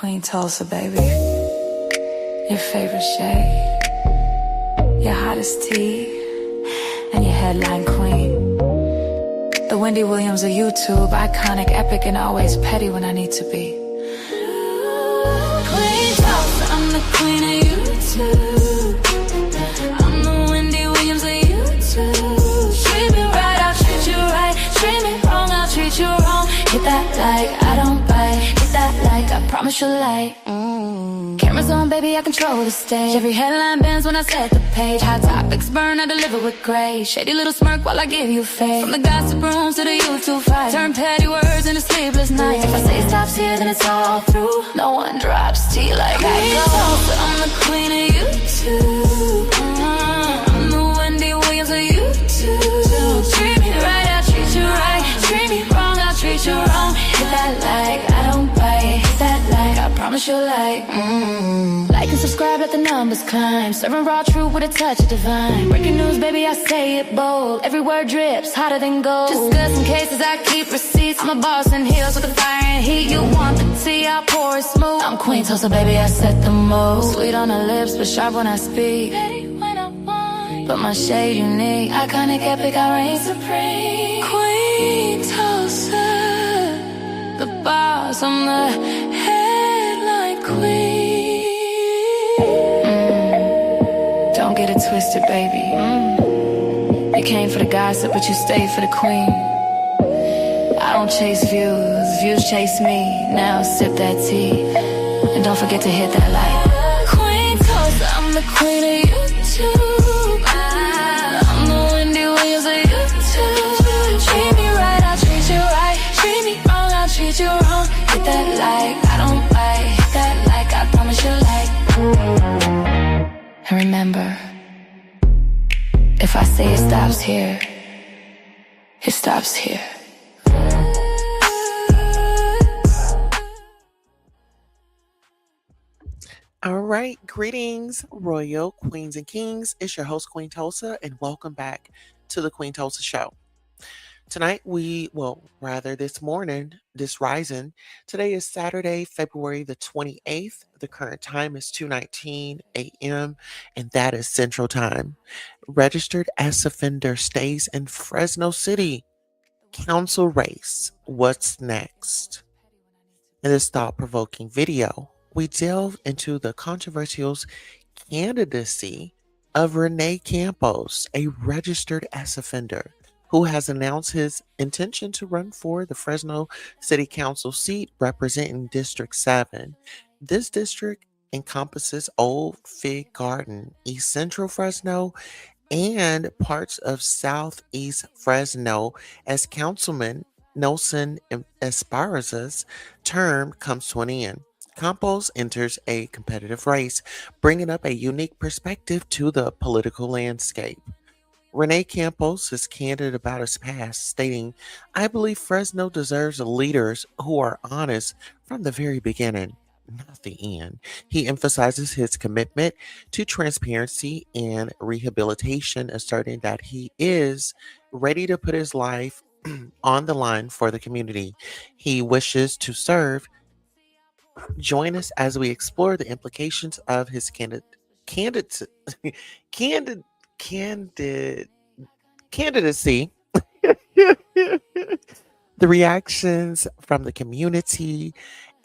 Queen Tulsa, baby. Your favorite shade, your hottest tea, and your headline queen. The Wendy Williams of YouTube, iconic, epic, and always petty when I need to be. Queen Tulsa, I'm the queen of YouTube. I'm the Wendy Williams of YouTube. Treat me right, I'll treat you right. Treat me wrong, I'll treat you wrong. Hit that like, I don't bite. Hit that like, I promise you'll like. Cameras on, baby, I control the stage. Every headline bends when I set the page. Hot topics burn, I deliver with grace. Shady little smirk while I give you faith. From the gossip rooms to the YouTube fight, turn petty words into sleepless nights. If I say stops here, then it's all through. No one drops tea like I do. But I'm the queen of YouTube. I'm the Wendy Williams of YouTube. Treat me right, I'll treat you right. Treat me wrong, I'll treat you wrong. Hit that like, I don't bite. Hit that like, I promise you'll like. Like and subscribe, let the numbers climb. Serving raw truth with a touch of divine. Breaking news, baby, I say it bold. Every word drips, hotter than gold. Discussing cases, I keep receipts. I'm a boss in heels with the fire and heat. You want the tea, I pour it smooth. I'm Queen Tulsa, baby, I set the mood. Sweet on the lips, but sharp when I speak. Petty when I want, but my shade unique. Iconic, epic, I reign supreme. Queen Tulsa, the boss, I'm the headline queen. Don't get it twisted, baby. You came for the gossip, but you stayed for the queen. I don't chase views, views chase me. Now sip that tea, and don't forget to hit that like. Queen Tulsa, I'm the queen of YouTube. I'm the Wendy Williams of YouTube. Treat me right, I'll treat you right. Treat me wrong, I'll treat you wrong. Hit that like, I don't bite. Hit that like, I promise you like. And remember, if I say it stops here, it stops here. All right, greetings, royal queens and kings. It's your host, Queen Tulsa, and welcome back to the Queen Tulsa Show. Tonight, this morning, this rising, today is Saturday, February the 28th. The current time is 2:19 a.m., and that is Central Time. Registered as offender stays in Fresno City Council race. What's next? In this thought-provoking video, we delve into the controversial candidacy of Rene Campos, a registered as offender who has announced his intention to run for the Fresno City Council seat representing District 7. This district encompasses Old Fig Garden, East Central Fresno, and parts of Southeast Fresno. As Councilman Nelson Esparza's term comes to an end, Campos enters a competitive race, bringing up a unique perspective to the political landscape. Rene Campos is candid about his past, stating, "I believe Fresno deserves leaders who are honest from the very beginning, not the end." He emphasizes his commitment to transparency and rehabilitation, asserting that he is ready to put his life on the line for the community he wishes to serve. Join us as we explore the implications of his candid, candid, candid, candidacy. The reactions from the community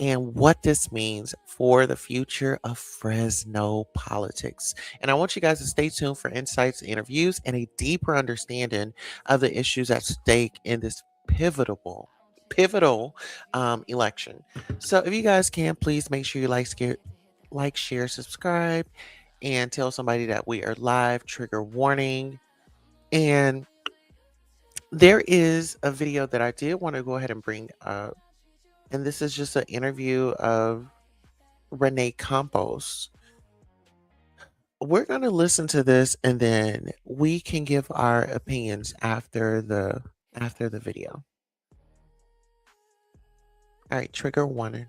and what this means for the future of Fresno politics. And I want you guys to stay tuned for insights, interviews, and a deeper understanding of the issues at stake in this pivotal election. So if you guys can, please make sure you like, share, subscribe, and tell somebody that we are live. Trigger warning. And there is a video that I did want to go ahead and bring up, and this is just an interview of Rene Campos. We're going to listen to this and then we can give our opinions after the video. All right, trigger warning.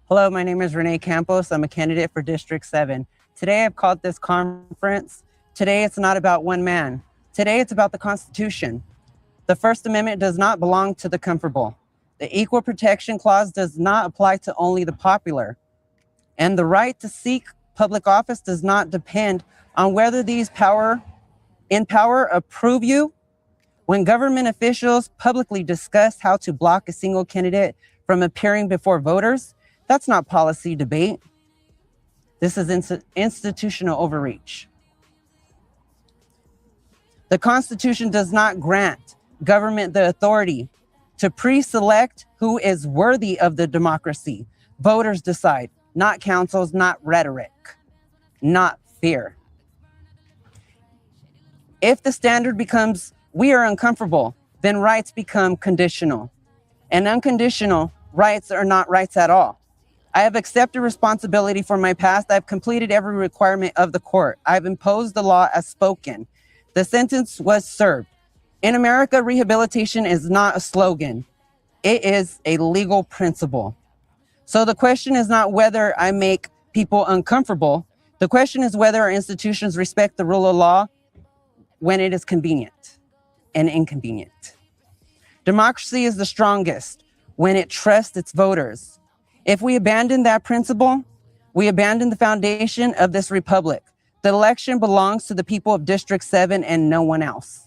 Hello, my name is Rene Campos. I'm a candidate for District 7. Today I've called this conference. Today it's not about one man. Today it's about the Constitution. The First Amendment does not belong to the comfortable. The Equal Protection Clause does not apply to only the popular. And the right to seek public office does not depend on whether these in power approve you. When government officials publicly discuss how to block a single candidate from appearing before voters, that's not policy debate. This is institutional overreach. The Constitution does not grant government the authority to pre-select who is worthy of the democracy. Voters decide, not councils, not rhetoric, not fear. If the standard becomes, we are uncomfortable, then rights become conditional. And unconditional rights are not rights at all. I have accepted responsibility for my past. I've completed every requirement of the court. I've imposed the law as spoken. The sentence was served. In America, rehabilitation is not a slogan. It is a legal principle. So the question is not whether I make people uncomfortable. The question is whether our institutions respect the rule of law when it is convenient and inconvenient. Democracy is the strongest when it trusts its voters. If we abandon that principle, we abandon the foundation of this republic. The election belongs to the people of District 7 and no one else.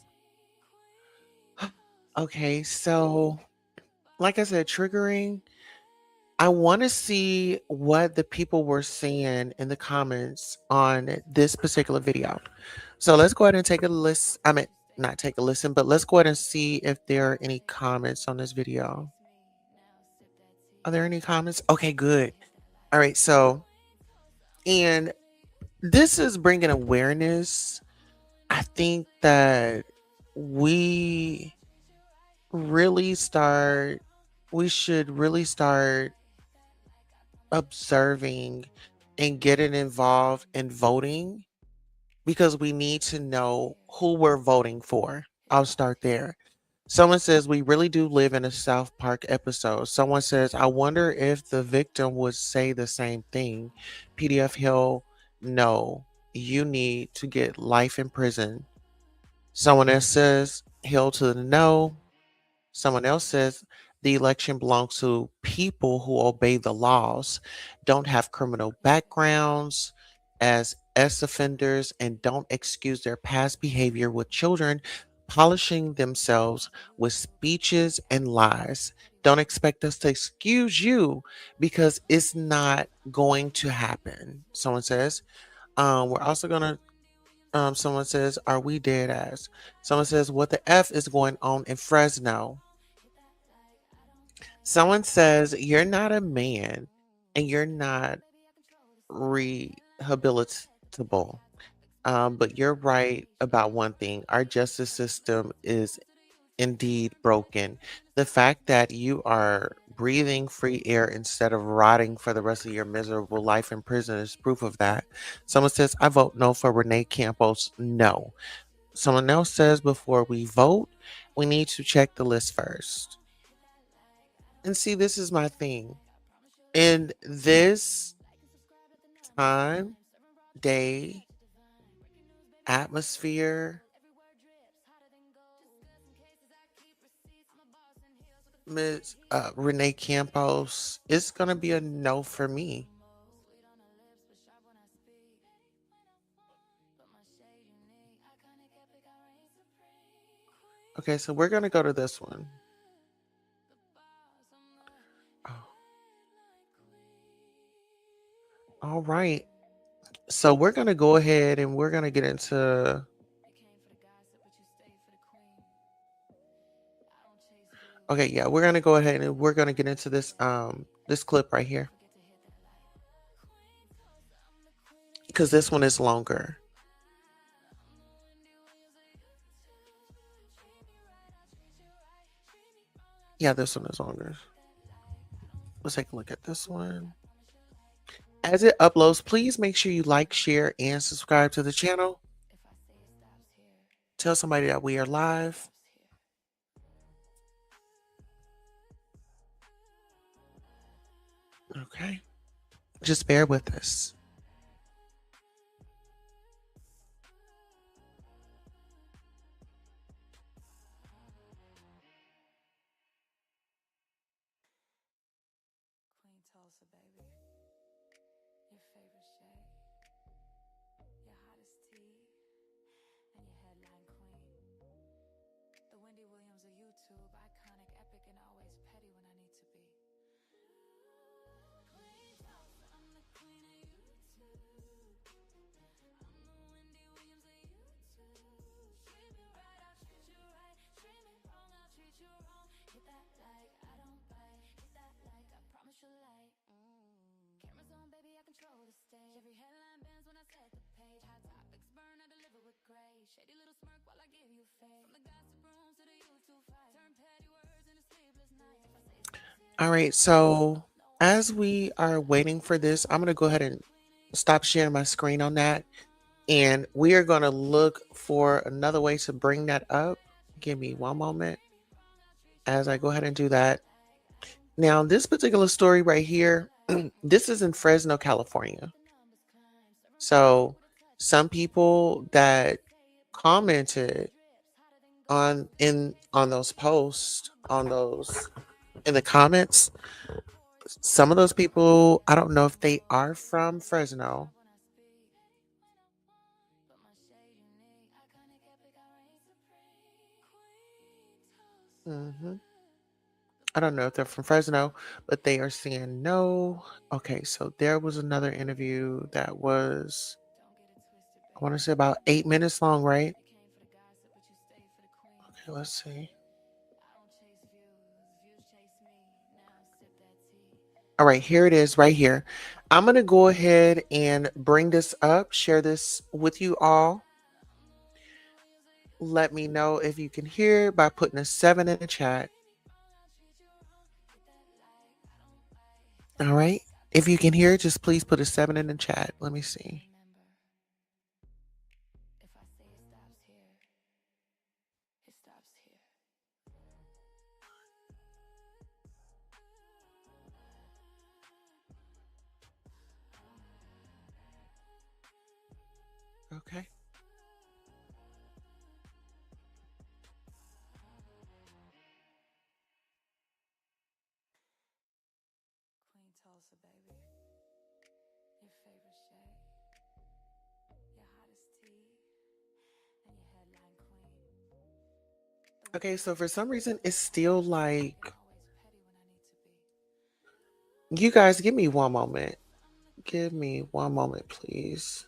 Okay, so like I said, triggering. I want to see what the people were saying in the comments on this particular video. So let's go ahead and take a list. I mean, not take a listen, but let's go ahead and see if there are any comments on this video. Are there any comments? Okay, good. All right, so, and this is bringing awareness. I think that we should really start observing and getting involved in voting because we need to know who we're voting for. I'll start there. Someone says, we really do live in a South Park episode. Someone says, I wonder if the victim would say the same thing. PDF Hill, no, you need to get life in prison. Someone else says, Hill to the no. Someone else says, the election belongs to people who obey the laws, don't have criminal backgrounds as offenders, and don't excuse their past behavior with children polishing themselves with speeches and lies. Don't expect us to excuse you because it's not going to happen. Someone says, we're also going to someone says, are we dead ass? Someone says, what the F is going on in Fresno? Someone says, you're not a man and you're not rehabilitable. But you're right about one thing. Our justice system is indeed broken. The fact that you are breathing free air instead of rotting for the rest of your miserable life in prison is proof of that. Someone says, I vote no for Rene Campos. No. Someone else says, before we vote, we need to check the list first. And see, this is my thing. In this time, day, atmosphere, Ms. Rene Campos, it's going to be a no for me. Okay, so we're going to go to this one. Oh. All right. So we're going to go ahead and we're going to get into... Okay, yeah, we're going to go ahead and we're going to get into this this clip right here. Because this one is longer. Yeah, this one is longer. Let's take a look at this one. As it uploads, please make sure you like, share, and subscribe to the channel. Tell somebody that we are live. Okay. Just bear with us. Queen Tulsa, baby. Your favorite shade. Your hottest tea. And your headline queen. The Wendy Williams of YouTube. Iconic, epic, and always petty when I need to be. Queen Tulsa, I'm the queen of YouTube. I'm the Wendy Williams of YouTube. Treat me right, I'll treat you right. Treat me wrong, I'll treat you wrong. Hit that like, I don't bite. Hit that like, I promise you like. Cameras on, baby, I control the stage. Every headline bends when I set the page. Hot topics burn, I deliver with grace. Shady little smirk while I give you faith. From the gossip room to the YouTube fight. Turn petty words into sleepless nights. If I say All right, so as we are waiting for this, I'm going to go ahead and stop sharing my screen on that. And we are going to look for another way to bring that up. Give me one moment as I go ahead and do that. Now, this particular story right here, this is in Fresno, California. So some people that commented on those posts, on those in the comments, some of those people, I don't know if they are from Fresno. I don't know if they're from Fresno, but they are saying no. Okay, so there was another interview that was, I want to say about 8 minutes long, right? Okay, let's see. All right, here it is right here. I'm going to go ahead and bring this up, share this with you all. Let me know if you can hear by putting a 7 in the chat. All right. If you can hear, just please put a 7 in the chat. Let me see. if I say it stops here, it stops here. Okay. Queen Tulsa, baby. Your favorite shade. Your hottest tea. And your headline queen. Okay, so for some reason, it's still like, Always petty when I need to be. you guys, give me one moment. Give me one moment, please.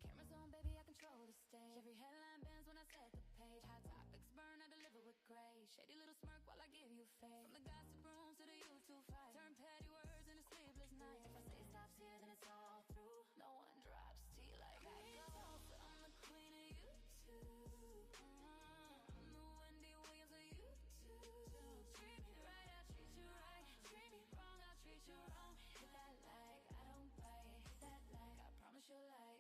Cameras on, baby, I control the stage. Every headline bends when I set the page. Hot topics burn, I deliver with grace. Shady little smirk while I give you faith. From the gossip room to the YouTube fight. Turn petty words into sleepless nights. If I say it stops here, then it's all through. No one drops tea like I go. I'm the queen of YouTube. I'm the Wendy Williams of YouTube. Treat me right, I'll treat you right. Treat me wrong, I'll treat you wrong. Hit that like, I don't bite. Hit that like, I promise you like.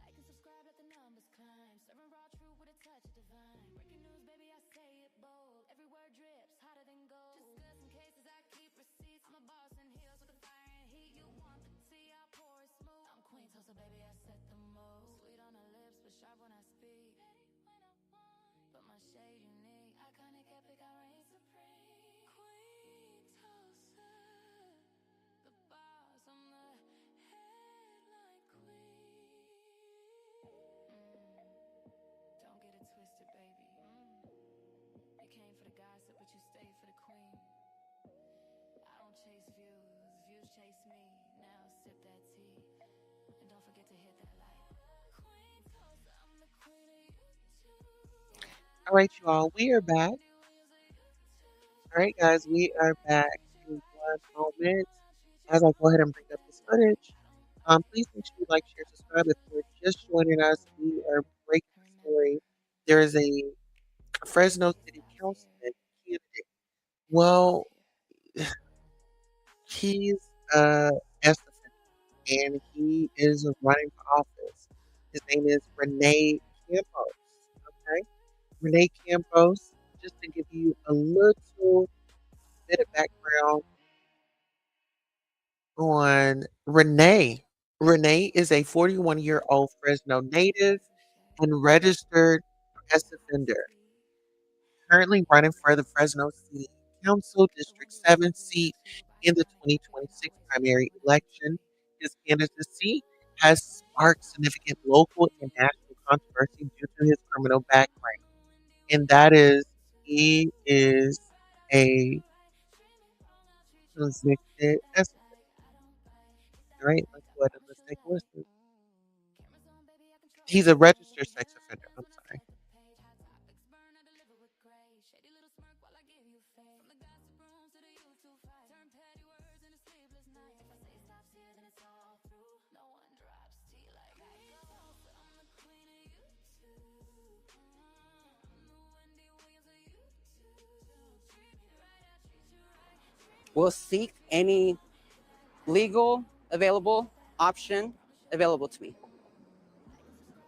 Like and subscribe, let the numbers climb. Serving raw truth with a touch of divine. Breaking news, baby, I say it bold. Every word drips, hotter than gold. Discussing cases, I keep receipts. I'm a boss in heels with the fire and heat. You want the tea, I pour it smooth. I'm Queen Tulsa, baby, I set the mood. Sweet on the lips, but sharp when I speak. But my Don't get it twisted, baby. You came for the gossip, but you stayed for the queen. I don't chase views, views chase me. Now sip that tea, and don't forget to hit that like. Queen Tulsa, I'm the queen of you too. All right, you all, we are back. All right, guys, we are back in 1 moment. As I go ahead and bring up this footage, please make sure you like, share, subscribe. If you're just joining us, we are breaking the story. There is a Fresno City Councilman candidate. Well, he's estimated and he is running for office. His name is Rene Campos. Okay, Rene Campos. Just to give you a little bit of background on Rene. Rene is a 41-year-old Fresno native and registered sex offender, currently running for the Fresno City Council District 7 seat in the 2026 primary election. His candidacy has sparked significant local and national controversy due to his criminal background, and that is he is a convicted sex offender. All right, let's go ahead and let's take a listen. He's a registered sex offender. I'm sorry. Will seek any legal available option available to me.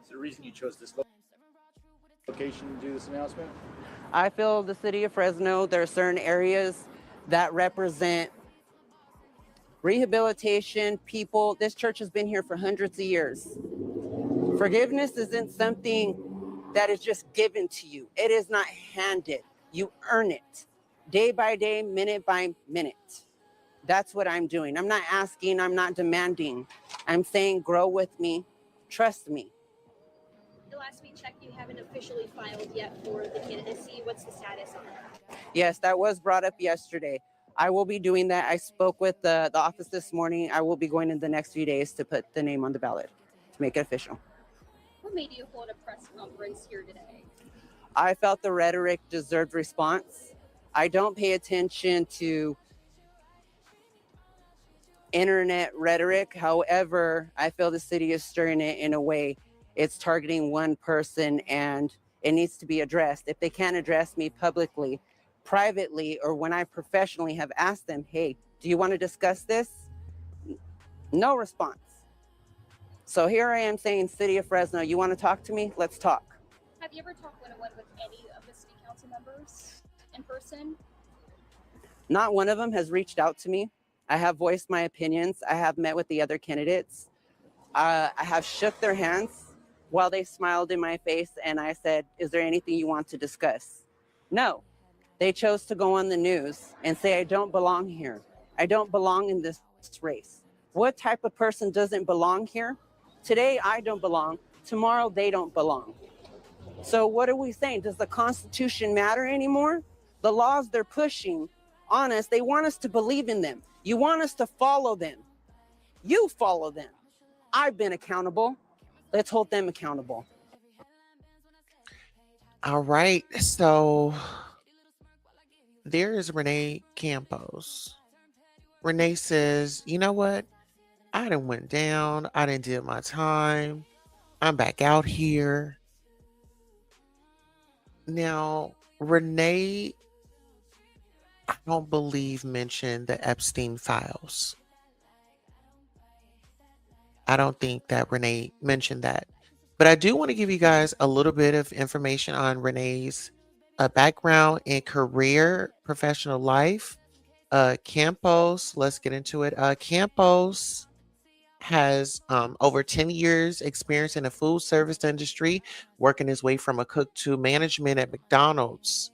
Is there a reason you chose this location to do this announcement? I feel the city of Fresno, there are certain areas that represent rehabilitation, people. This church has been here for hundreds of years. Forgiveness isn't something that is just given to you. It is not handed. You earn it day by day, minute by minute. That's what I'm doing. I'm not asking, I'm not demanding. I'm saying grow with me, trust me. The last we checked, you haven't officially filed yet for the candidacy. What's the status on that? Yes, that was brought up yesterday. I will be doing that. I spoke with the office this morning. I will be going in the next few days to put the name on the ballot to make it official. What made you hold a press conference here today? I felt the rhetoric deserved response. I don't pay attention to internet rhetoric. However, I feel the city is stirring it in a way. It's targeting one person and it needs to be addressed. If they can't address me publicly, privately, or when I professionally have asked them, hey, do you want to discuss this? No response. So here I am saying, City of Fresno, you want to talk to me? Let's talk. Have you ever talked one-on-one with any of the city council members in person? Not one of them has reached out to me. I have voiced my opinions. I have met with the other candidates. I have shook their hands while they smiled in my face, and I said, is there anything you want to discuss? No. They chose to go on the news and say, I don't belong here. I don't belong in this race. What type of person doesn't belong here? Today, I don't belong. Tomorrow, they don't belong. So what are we saying? Does the Constitution matter anymore? The laws they're pushing on us, they want us to believe in them. You want us to follow them. You follow them. I've been accountable. Let's hold them accountable. All right, so there is Rene Campos. Rene says, you know what? I done went down. I done did my time. I'm back out here. Now, Rene, I don't believe mentioned the Epstein files. I don't think that Rene mentioned that. But I do want to give you guys a little bit of information on Rene's background and career, professional life. Campos, let's get into it. Campos has over 10 years experience in the food service industry, working his way from a cook to management at McDonald's,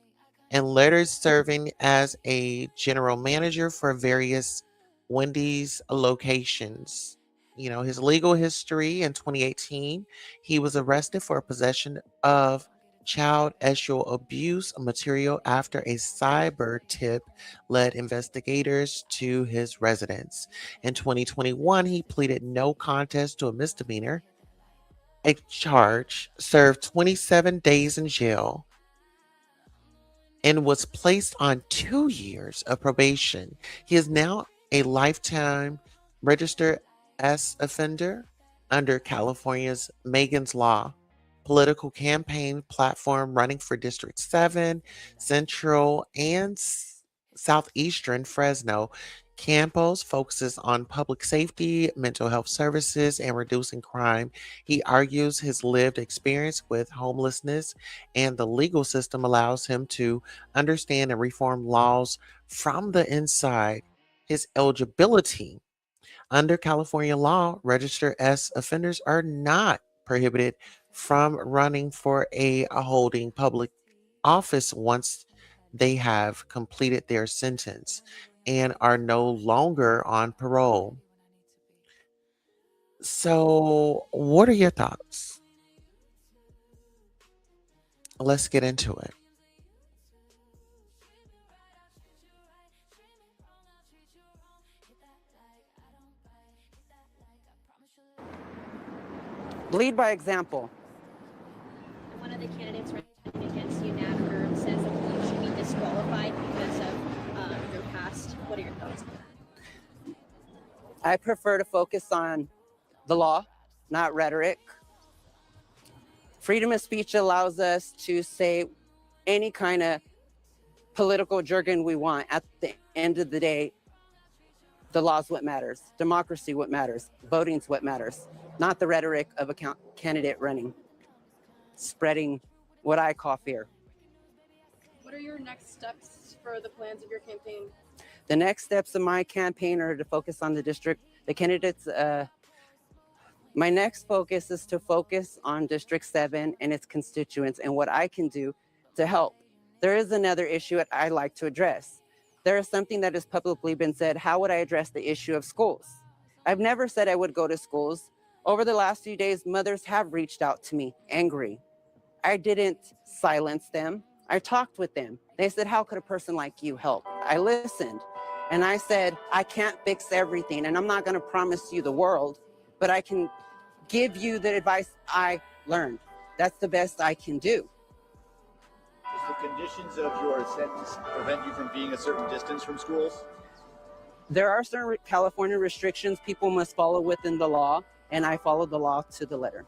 and later serving as a general manager for various Wendy's locations. His legal history: in 2018, he was arrested for possession of child sexual abuse material after a cyber tip led investigators to his residence. In 2021, he pleaded no contest to a misdemeanor, a charge, served 27 days in jail, and was placed on 2 years of probation. He is now a lifetime registered as offender under California's Megan's Law political campaign platform, running for District 7, Central, and Southeastern Fresno. Campos focuses on public safety, mental health services, and reducing crime. He argues his lived experience with homelessness and the legal system allows him to understand and reform laws from the inside. His eligibility: under California law, registered as offenders are not prohibited from running for a holding public office once they have completed their sentence and are no longer on parole. So, what are your thoughts? Let's get into it. Lead by example. One of the candidates running against you, Navker, says that you should be disqualified because of your past. What are your thoughts on that? I prefer to focus on the law, not rhetoric. Freedom of speech allows us to say any kind of political jargon we want. At the end of the day, the law's what matters. Democracy what matters. Voting's what matters. Not the rhetoric of a candidate running, spreading what I call fear. What are your next steps for the plans of your campaign? The next steps of my campaign are to focus on the district. The candidates, my next focus is to focus on District 7 and its constituents and what I can do to help. There is another issue that I like to address. There is something that has publicly been said: how would I address the issue of schools? I've never said I would go to schools. Over the last few days, mothers have reached out to me angry. I didn't silence them. I talked with them. They said, how could a person like you help? I listened. And I said, I can't fix everything, and I'm not going to promise you the world, but I can give you the advice I learned. That's the best I can do. Does the conditions of your sentence prevent you from being a certain distance from schools? There are certain California restrictions people must follow within the law, and I followed the law to the letter.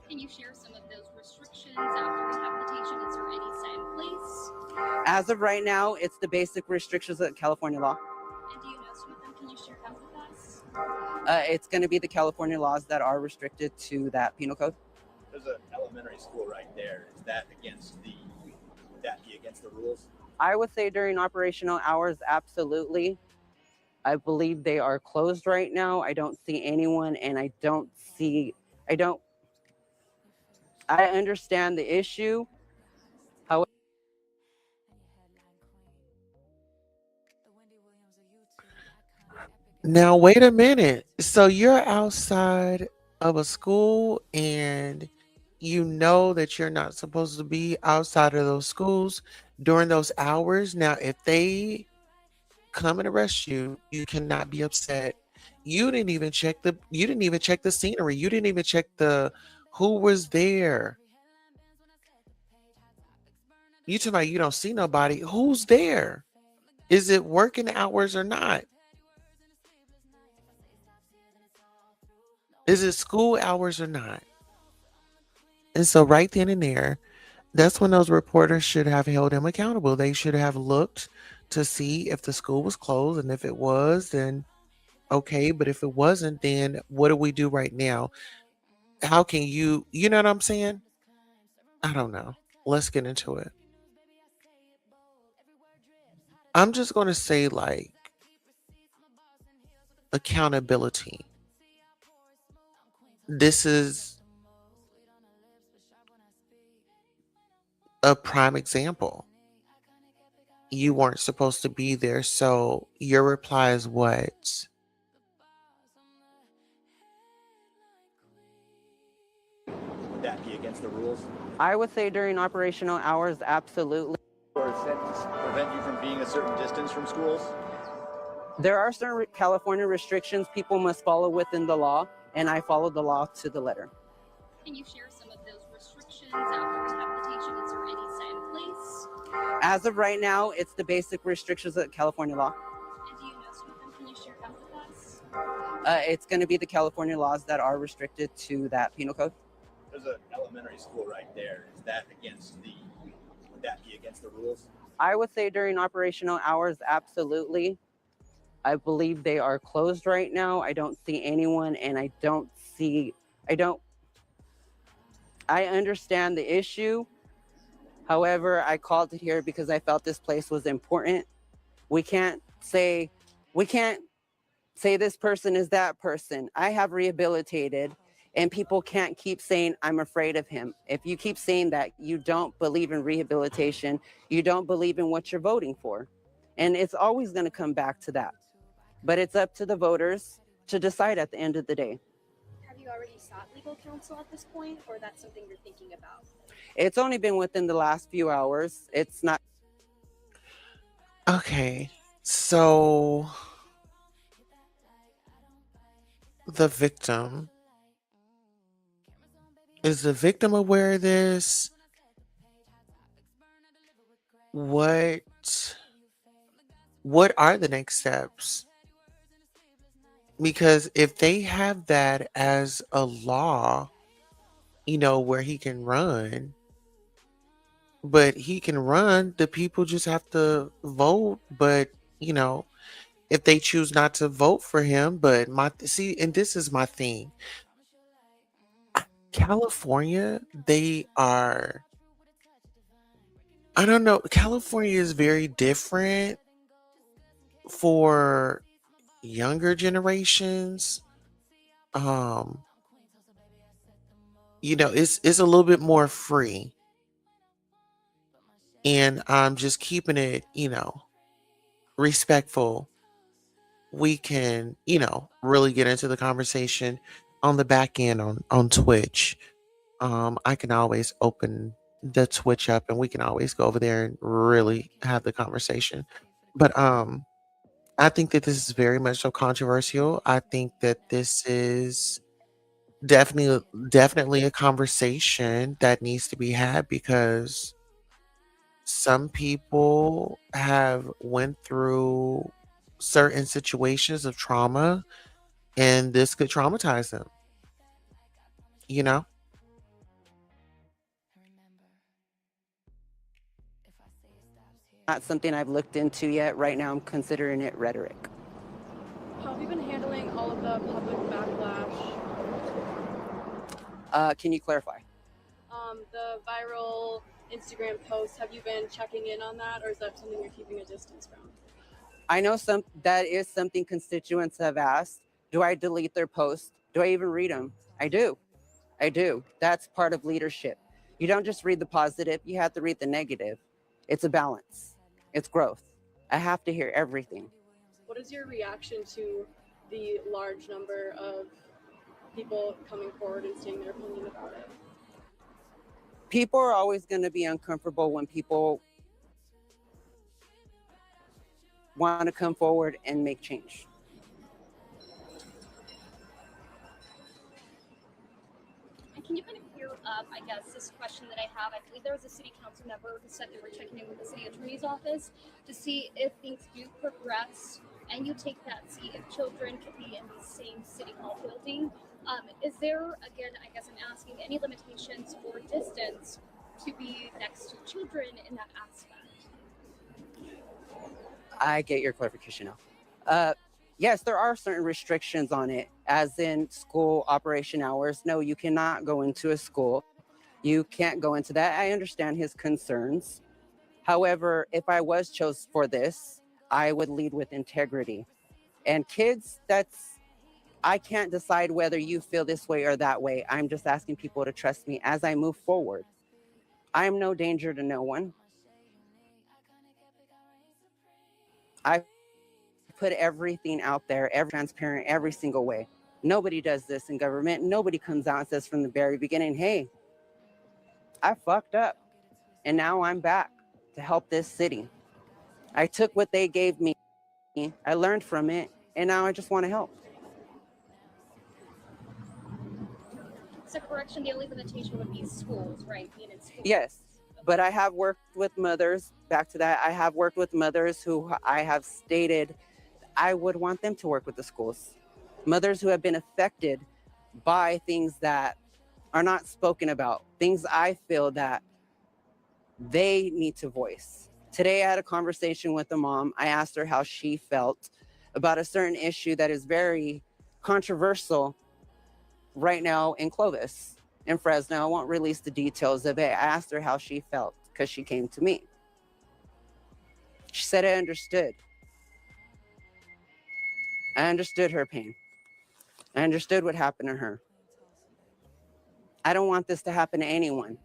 Can you share some of those restrictions after rehabilitation? Is there any set in place? As of right now, it's the basic restrictions of California law. And do you know some of them? Can you share them with us? It's going to be the California laws that are restricted to that penal code. There's an elementary school right there. Is that would that be against the rules? I would say during operational hours, absolutely. I believe they are closed right now. I don't see anyone, and I understand the issue. However, Now, wait a minute. So you're outside of a school and you know that you're not supposed to be outside of those schools during those hours. Now, if they come and arrest you, you cannot be upset. You didn't even check the scenery. You didn't even check the who was there. You talking about you don't see nobody. Who's there? Is it working hours or not? Is it school hours or not? And so right then and there, that's when those reporters should have held him accountable. They should have looked to see if the school was closed. And if it was, then okay. But if it wasn't, then what do we do right now? How can you know what I'm saying? I don't know. Let's get into it. I'm just going to say, like, accountability. this is a prime example. You weren't supposed to be there, so your reply is what? Would that be against the rules? I would say during operational hours, absolutely. Or set to prevent you from being a certain distance from schools? There are certain California restrictions people must follow within the law, and I follow the law to the letter. Can you share some of those restrictions after rehabilitation? Is there any set in place? As of right now, it's the basic restrictions of California law. And do you know some of them? Can you share them with us? It's going to be the California laws that are restricted to that penal code. There's an elementary school right there. Is that would that be against the rules? I would say during operational hours, absolutely. I believe they are closed right now. I don't see anyone, and I understand the issue. However, I called it here because I felt this place was important. We can't say this person is that person. I have rehabilitated, and people can't keep saying, I'm afraid of him. If you keep saying that, you don't believe in rehabilitation, you don't believe in what you're voting for. And it's always going to come back to that. But it's up to the voters to decide at the end of the day. Have you already sought legal counsel at this point, or that's something you're thinking about? It's only been within the last few hours. It's not. Okay, so the victim, is the victim aware of this? What are the next steps? Because if they have that as a law, where he can run, but he can run, the people just have to vote. But, if they choose not to vote for him, but and this is my thing. California, I don't know, California is very different for younger generations. It's a little bit more free, and I'm just keeping it, respectful. We can, really get into the conversation on the back end on Twitch. I can always open the Twitch up, and we can always go over there and really have the conversation. But I think that this is very much so controversial. I think that this is definitely a conversation that needs to be had, because some people have went through certain situations of trauma, and this could traumatize them, you know? Not something I've looked into yet. Right now, I'm considering it rhetoric. How have you been handling all of the public backlash? Can you clarify? The viral Instagram posts, have you been checking in on that, or is that something you're keeping a distance from? I know that is something constituents have asked. Do I delete their posts? Do I even read them? I do. That's part of leadership. You don't just read the positive, you have to read the negative. It's a balance. It's growth. I have to hear everything. What is your reaction to the large number of people coming forward and stating their opinion about it? People are always going to be uncomfortable when people want to come forward and make change. And can you kind of clear up, I guess, this question that I have? I believe there was a city council member who said they were checking in with the city attorney's office to see if things do progress and you take that seat, if children could be in the same city hall building. Is there, again, I guess I'm asking, any limitations for distance to be next to children in that aspect? I get your clarification now. Yes, there are certain restrictions on it, as in school operation hours. No, you cannot go into a school. You can't go into that. I understand his concerns. However, if I was chosen for this, I would lead with integrity. And kids, I can't decide whether you feel this way or that way. I'm just asking people to trust me as I move forward. I'm no danger to no one. I put everything out there, every transparent, every single way. Nobody does this in government. Nobody comes out and says from the very beginning, hey, I fucked up. And now I'm back to help this city. I took what they gave me. I learned from it. And now I just want to help. So correction, the only limitation would be schools, right? Being in schools. Yes. But I have worked with mothers, back to that. I have worked with mothers who I have stated I would want them to work with the schools. Mothers who have been affected by things that are not spoken about, things I feel that they need to voice. Today, I had a conversation with a mom. I asked her how she felt about a certain issue that is very controversial right now in Clovis, in Fresno. I won't release the details of it. I asked her how she felt because she came to me. She said, I understood. I understood her pain. I understood what happened to her. I don't want this to happen to anyone.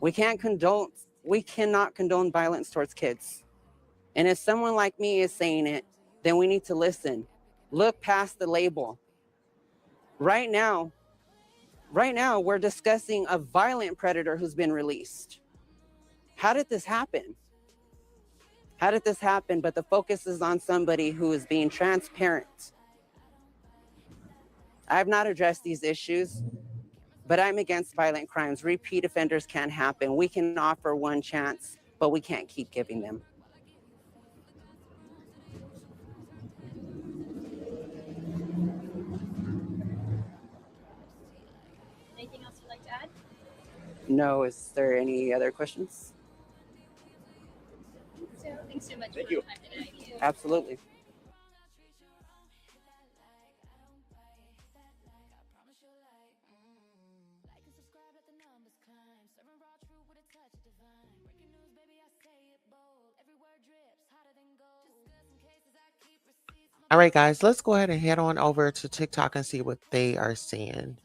We cannot condone violence towards kids. And if someone like me is saying it, then we need to listen. Look past the label. Right now, we're discussing a violent predator who's been released. How did this happen? How did this happen? But the focus is on somebody who is being transparent. I have not addressed these issues, but I'm against violent crimes. Repeat offenders can't happen. We can offer one chance, but we can't keep giving them. Anything else you'd like to add? No, is there any other questions? So thanks so much Thank for you. your time today. Absolutely. All right, guys, let's go ahead and head on over to TikTok and see what they are saying.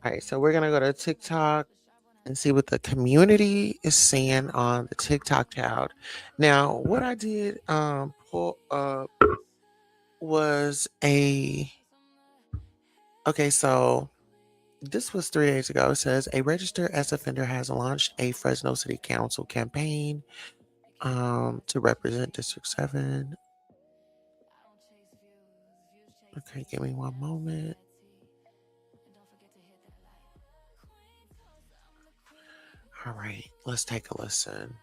All right, so we're going to go to TikTok and see what the community is saying on the TikTok tab. Now, what I did pull up was okay, so this was 3 days ago. It says a registered as offender has launched a Fresno City Council campaign to represent District 7. Okay, give me one moment. All right, let's take a listen.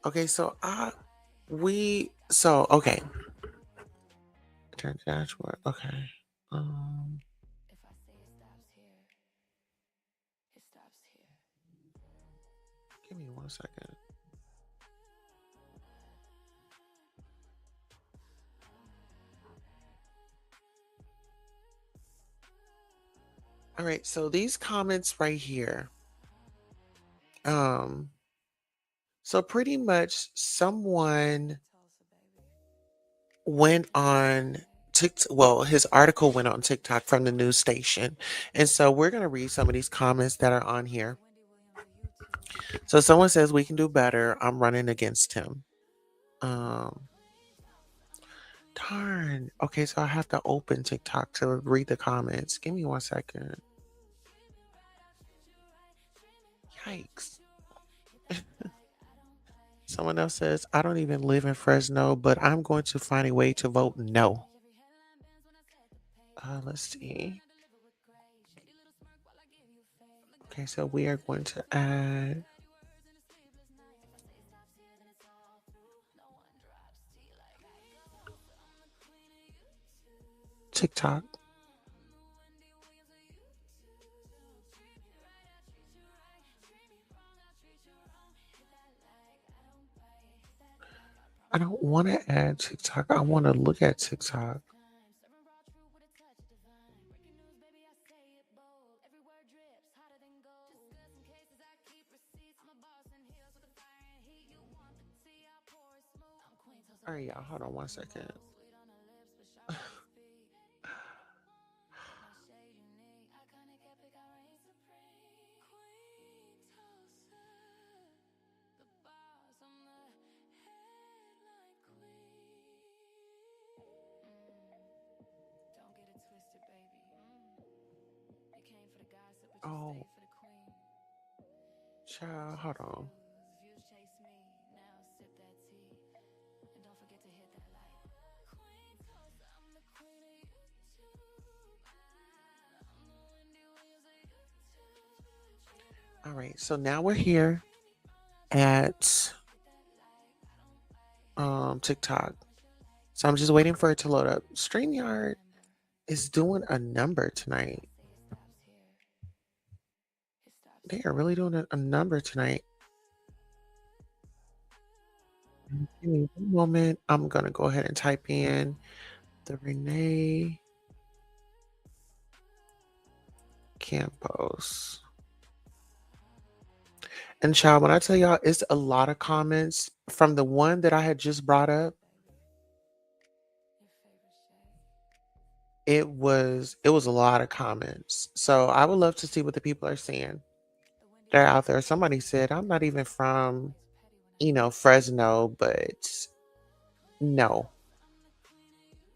Okay, so okay. Turn to dashboard. Okay. Give me 1 second. All right, so these comments right here. So pretty much someone went on TikTok. Well, his article went on TikTok from the news station. And so we're going to read some of these comments that are on here. So someone says we can do better. I'm running against him. Darn. Okay, so I have to open TikTok to read the comments. Give me 1 second. Yikes. Someone else says, I don't even live in Fresno, but I'm going to find a way to vote no. Let's see. Okay, so we are going to add TikTok. I don't want to add TikTok. I want to look at TikTok. All right, y'all, hold on one second. Oh, child, hold on. All right, so now we're here at TikTok. So I'm just waiting for it to load up. StreamYard is doing a number tonight. They are really doing a number tonight. Give me one moment. I'm gonna go ahead and type in the Rene Campos. And child, when I tell y'all, it's a lot of comments from the one that I had just brought up. It was a lot of comments. So I would love to see what the people are saying. They're out there. Somebody said, I'm not even from, Fresno, but no.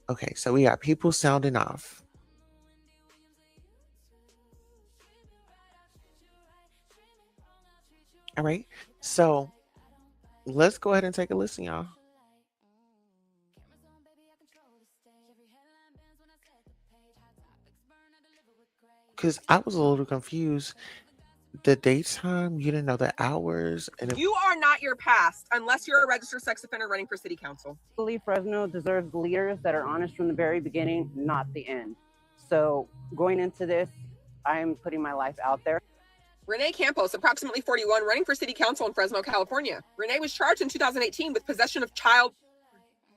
Okay, so we got people sounding off. All right. So let's go ahead and take a listen, y'all. Because I was a little confused. The daytime, you didn't know the hours, and You are not your past unless you're a registered sex offender running for city council. I believe Fresno deserves leaders that are honest from the very beginning, not the end. So going into this, I'm putting my life out there. Rene Campos, approximately 41, running for city council in Fresno, California. Rene was charged in 2018 with possession of child.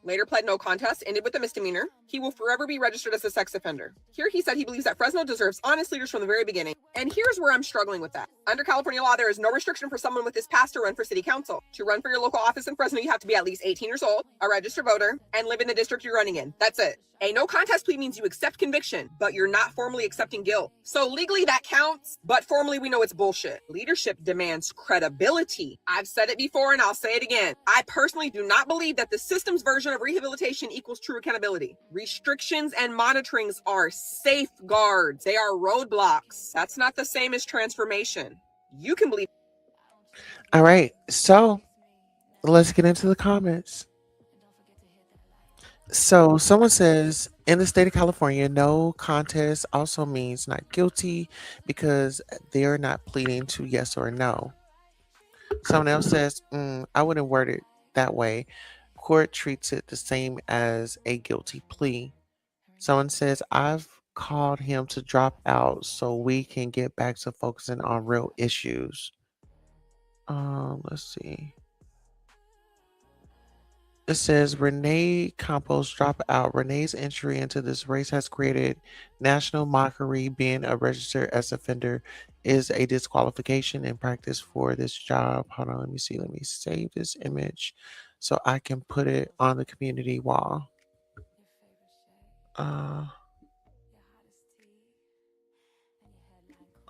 Later pled no contest, ended with a misdemeanor. He will forever be registered as a sex offender. Here he said he believes that Fresno deserves honest leaders from the very beginning. And here's where I'm struggling with that. Under California law, there is no restriction for someone with this past to run for city council. To run for your local office in Fresno, you have to be at least 18 years old, a registered voter, and live in the district you're running in. That's it. A no contest plea means you accept conviction, but you're not formally accepting guilt. So legally that counts, but formally we know it's bullshit. Leadership demands credibility. I've said it before and I'll say it again. I personally do not believe that the system's version of rehabilitation equals true accountability. Restrictions and monitorings are safeguards. They are roadblocks. That's not the same as transformation. You can believe. all right. So let's get into the comments. So someone says in the state of California, no contest also means not guilty because they're not pleading to yes or no. Someone else says, I wouldn't word it that way. Court treats it the same as a guilty plea. Someone says, I've called him to drop out so we can get back to focusing on real issues. Let's see. It says Rene Campos drop out. Rene's entry into this race has created national mockery. Being a registered sex offender is a disqualification in practice for this job. Hold on, let me see. Let me save this image so I can put it on the community wall.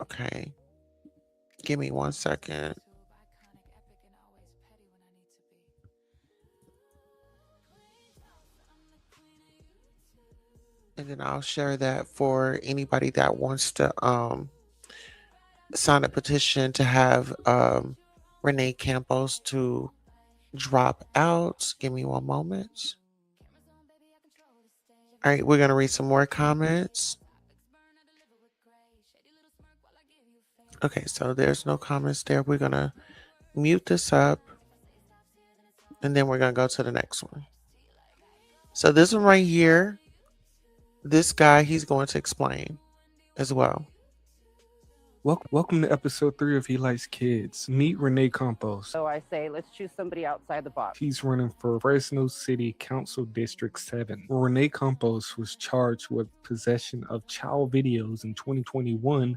Okay. Give me 1 second. And then I'll share that for anybody that wants to sign a petition to have Rene Campos to drop out. Give me 1 moment. All right, we're going to read some more comments. Okay, so there's no comments there. We're going to mute this up. And then we're going to go to the next one. So this one right here, this guy, he's going to explain as well. Welcome to episode 3 of He Likes Kids. Meet Rene Campos. So I say, let's choose somebody outside the box. He's running for Fresno City Council District 7. Rene Campos was charged with possession of child videos in 2021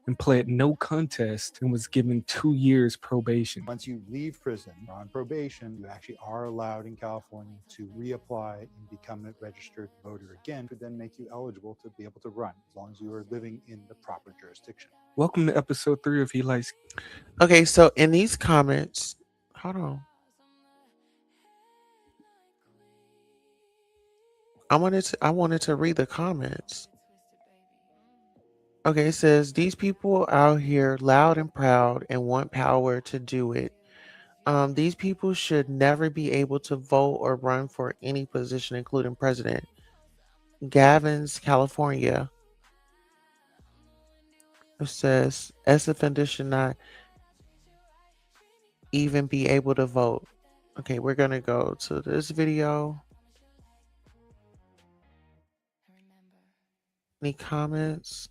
and pled no contest and was given 2 years probation. Once you leave prison or on probation, you actually are allowed in California to reapply and become a registered voter again, to then make you eligible to be able to run, as long as you are living in the proper jurisdiction. Welcome to episode 3 of He Likes. Okay, so in these comments, hold on. I wanted to read the comments. Okay, it says these people out here loud and proud and want power to do it. These people should never be able to vote or run for any position, including president. Gavin's, California. It says S offenders should not even be able to vote. Okay, we're gonna go to this video. Any comments?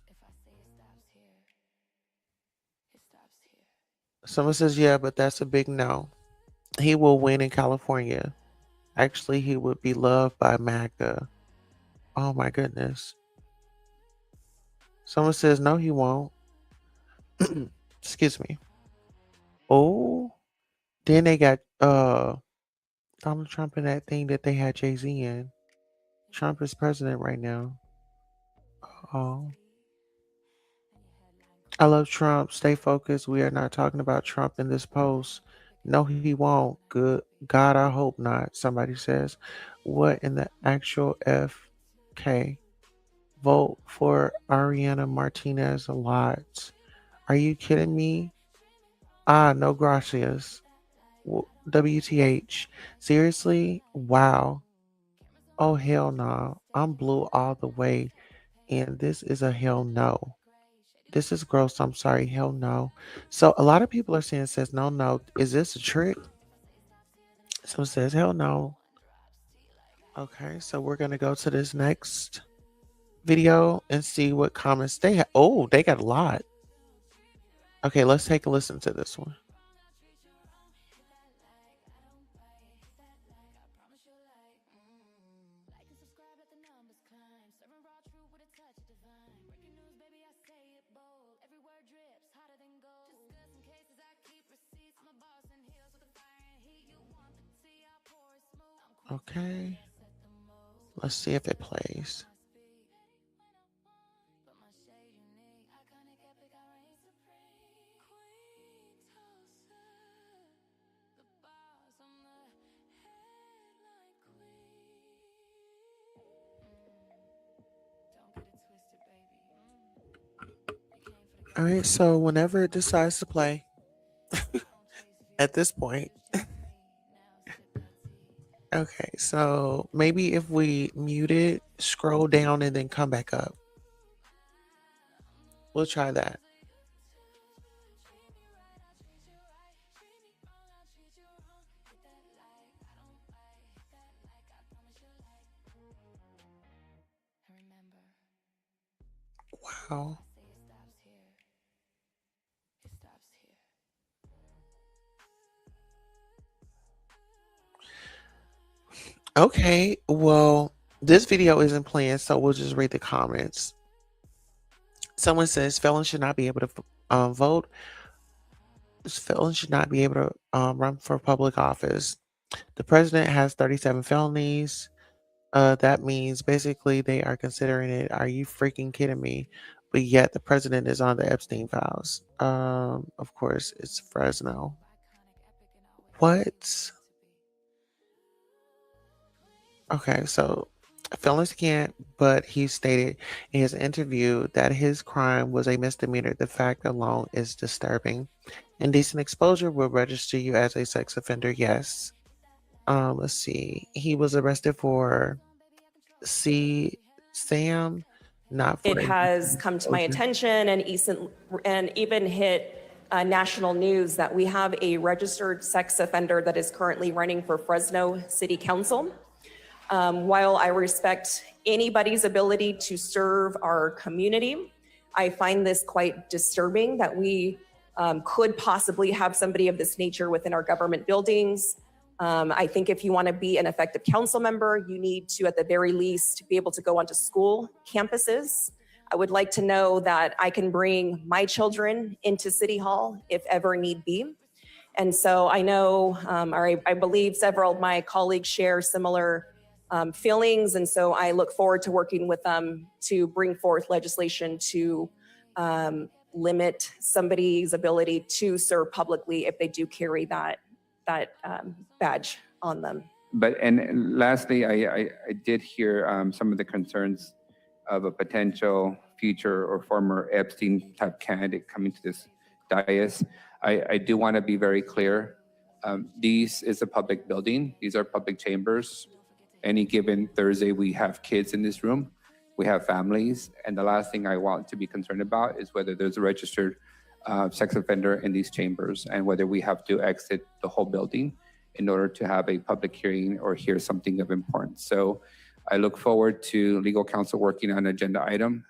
Someone says, yeah, but that's a big no. He will win in California. Actually, he would be loved by MAGA. Oh my goodness. Someone says, no, he won't. Excuse me. Oh, then they got Donald Trump in that thing that they had Jay-Z in. Trump is president right now. Oh, I love Trump. Stay focused. We are not talking about Trump in this post. No, he won't. Good God, I hope not. Somebody says, what in the actual FK? Vote for Ariana Martinez a lot. Are you kidding me? No gracias. WTH. Seriously? Wow. Oh, hell no. I'm blue all the way. And this is a hell no. This is gross. I'm sorry. Hell no. So a lot of people are saying, says, no, no. Is this a trick? Someone says, hell no. Okay, so we're going to go to this next video and see what comments they have. Oh, they got a lot. Okay, let's take a listen to this one. Okay, let's see if it plays. All right, so whenever it decides to play, at this point, okay, so maybe if we mute it, scroll down, and then come back up. We'll try that. Wow. Okay, well, this video isn't playing, so we'll just read the comments. Someone says felons should not be able to vote. Felons should not be able to run for public office. The president has 37 felonies. That means basically they are considering it. Are you freaking kidding me? But yet the president is on the Epstein files. Of course, it's Fresno. What? Okay, so felons can't, but he stated in his interview that his crime was a misdemeanor. The fact alone is disturbing. Indecent exposure will register you as a sex offender, yes. Let's see. He was arrested for Sam, not for... It has come to my attention and even hit national news that we have a registered sex offender that is currently running for Fresno City Council. While I respect anybody's ability to serve our community, I find this quite disturbing that we could possibly have somebody of this nature within our government buildings. I think if you want to be an effective council member, you need to, at the very least, be able to go onto school campuses. I would like to know that I can bring my children into City Hall if ever need be. And so I know, or I believe several of my colleagues share similar feelings. And so I look forward to working with them to bring forth legislation to limit somebody's ability to serve publicly if they do carry that badge on them. And lastly, I did hear some of the concerns of a potential future or former Epstein type candidate coming to this dais. I do want to be very clear. This is a public building. These are public chambers. Any given Thursday, we have kids in this room. We have families. And the last thing I want to be concerned about is whether there's a registered sex offender in these chambers and whether we have to exit the whole building in order to have a public hearing or hear something of importance. So I look forward to legal counsel working on an agenda item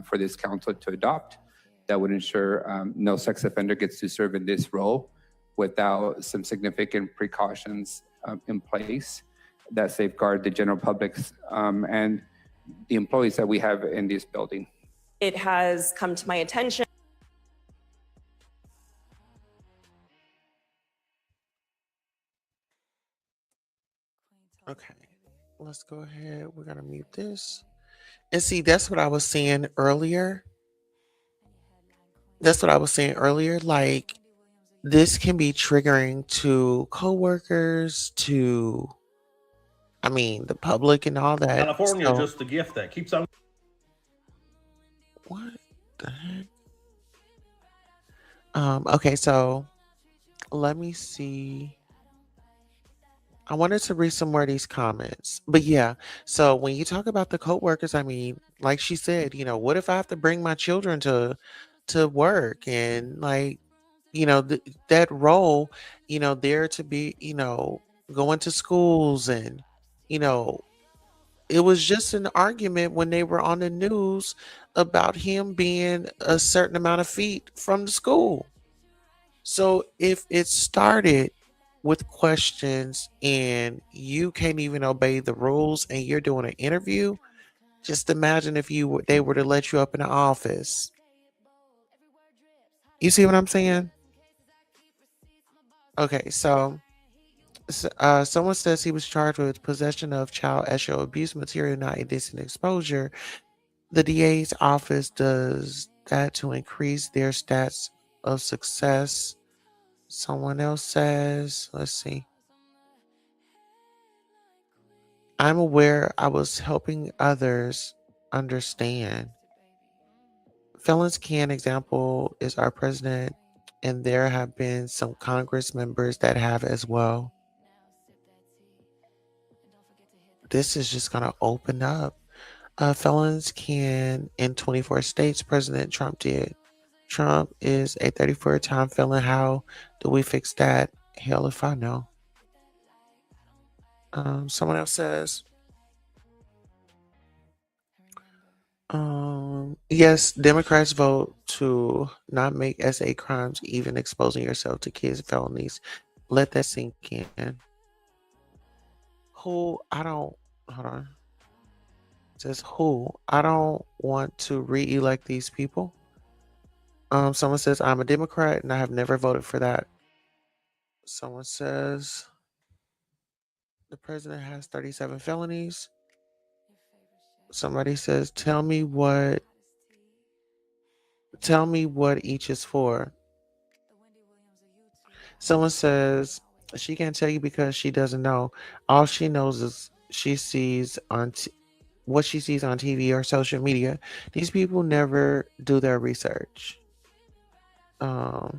for this council to adopt that would ensure no sex offender gets to serve in this role without some significant precautions in place that safeguard the general public's and the employees that we have in this building. It has come to my attention. Okay, let's go ahead. We're gonna mute this. And see, that's what I was saying earlier. Like, this can be triggering to coworkers, to, I mean, the public and all that. California, So, just the gift that keeps on. what the heck? Okay, so let me see. I wanted to read some more of these comments. But yeah, so when you talk about the co-workers, I mean, like she said, what if I have to bring my children to work and like, that role, there to be, going to schools and, you know, it was just an argument when they were on the news about him being a certain amount of feet from the school. So if it started with questions and you can't even obey the rules and you're doing an interview, just imagine if they were to let you up in the office. You see what I'm saying? Okay, so someone says he was charged with possession of child sexual abuse material, not indecent exposure. The DA's office does that to increase their stats of success. Someone else says, let's see. I'm aware I was helping others understand. Felons Can example is our president, and there have been some Congress members that have as well. This is just going to open up. Felons can in 24 states, President Trump did. Trump is a 34-time felon. How do we fix that? Hell if I know. Someone else says, yes, Democrats vote to not make SA crimes, even exposing yourself to kids' felonies. Let that sink in. Hold on. It says I don't want to re-elect these people. Someone says, I'm a Democrat and I have never voted for that. Someone says, the president has 37 felonies. Somebody says, tell me what each is for. Someone says, she can't tell you because she doesn't know. All she knows is she sees what she sees on TV or social media. These people never do their research. Oh,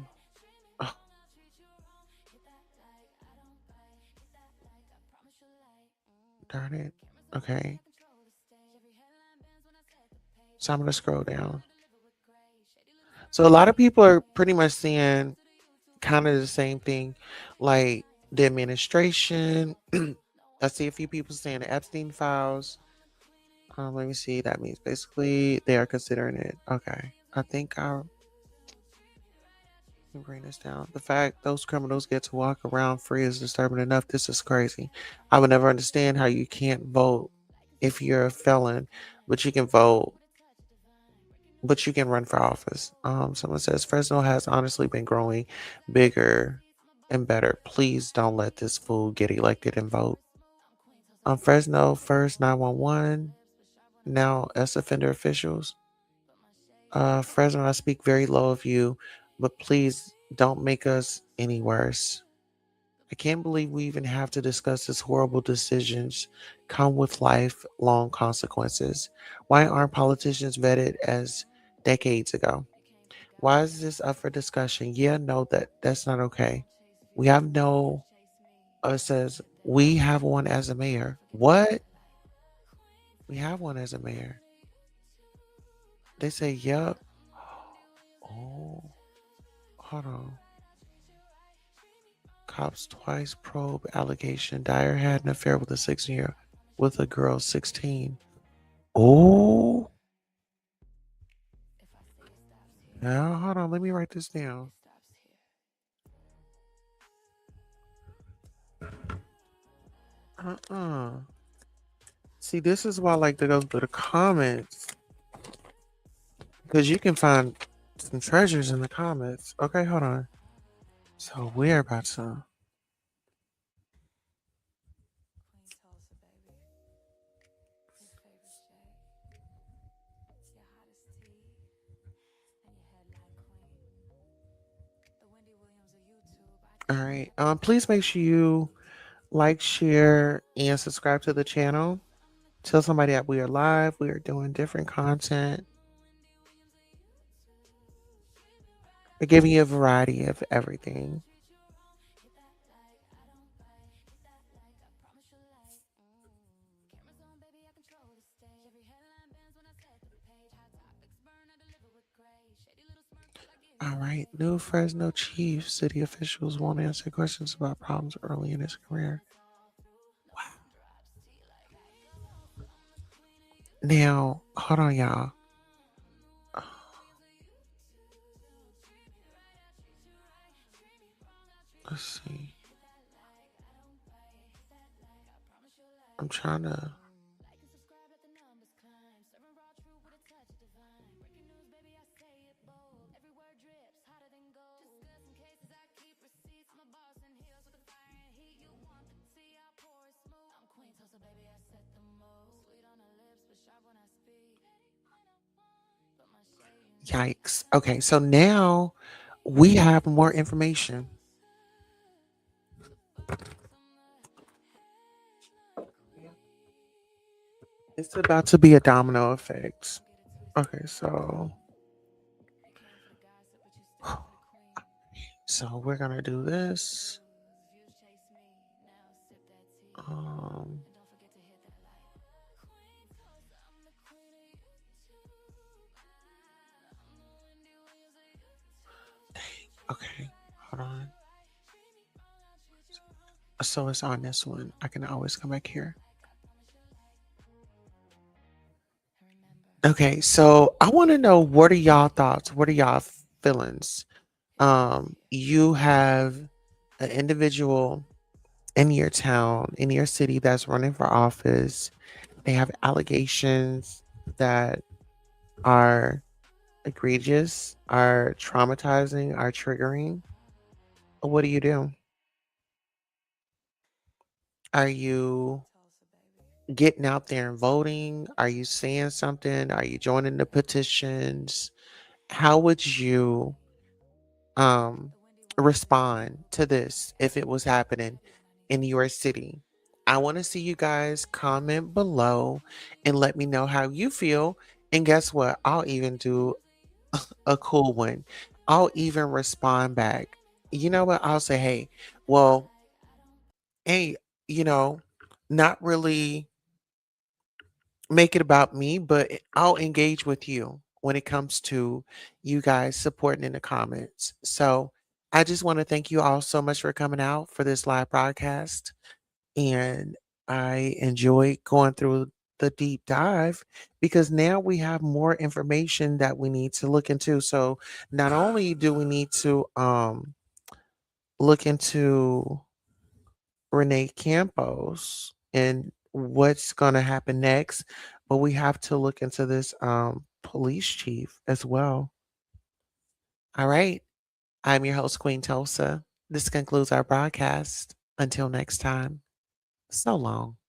darn it. Okay. So I'm going to scroll down. So a lot of people are pretty much saying kind of the same thing, like the administration. I see a few people saying the Epstein files. Let me see. That means basically they are considering it. Okay. I think I'll bring this down. The fact those criminals get to walk around free is disturbing enough. This is crazy. I would never understand how you can't vote if you're a felon, but you can vote, but you can run for office. Someone says Fresno has honestly been growing bigger and better. Please don't let this fool get elected and vote. Fresno first 911, now as offender officials. Fresno, I speak very low of you, but please don't make us any worse. I can't believe we even have to discuss this horrible decisions come with lifelong consequences. Why aren't politicians vetted as decades ago? Why is this up for discussion? Yeah, no, that's not okay. We have no it says we have one as a mayor. What? We have one as a mayor. They say, yep. Oh, hold on. Cops twice probe allegation. Dyer had an affair with a 16-year with a girl 16. Oh. Now, hold on. Let me write this down. See, this is why I like to go through the comments. Because you can find some treasures in the comments. Okay, hold on. So we're about to. All right. Please make sure you like, share, and subscribe to the channel. Tell somebody that we are live. We are doing different content. We're giving you a variety of everything. All right. New Fresno chief city officials won't answer questions about problems early in his career. Wow. Now, hold on, y'all. Let's see. I'm trying to. Yikes. Okay, so now we have more information. It's about to be a domino effect. Okay, so we're gonna do this. Um, okay, hold on. So it's on this one. I can always come back here. Okay, so I want to know, what are y'all thoughts? What are y'all feelings? You have an individual in your town, in your city that's running for office. They have allegations that are egregious, are traumatizing, are triggering. What do you do? Are you getting out there and voting? Are you saying something? Are you joining the petitions? How would you um respond to this if it was happening in your city? I want to see you guys comment below and let me know how you feel. And guess what? I'll even do a cool one. I'll even respond back. You know what? I'll say, hey, well, hey, you know, not really make it about me, but I'll engage with you when it comes to you guys supporting in the comments. So I just want to thank you all so much for coming out for this live broadcast. And I enjoyed going through the deep dive because now we have more information that we need to look into. So not only do we need to look into Rene Campos and what's going to happen next, but we have to look into this police chief as well. All right. I'm your host, Queen Tulsa. This concludes our broadcast. Until next time, so long.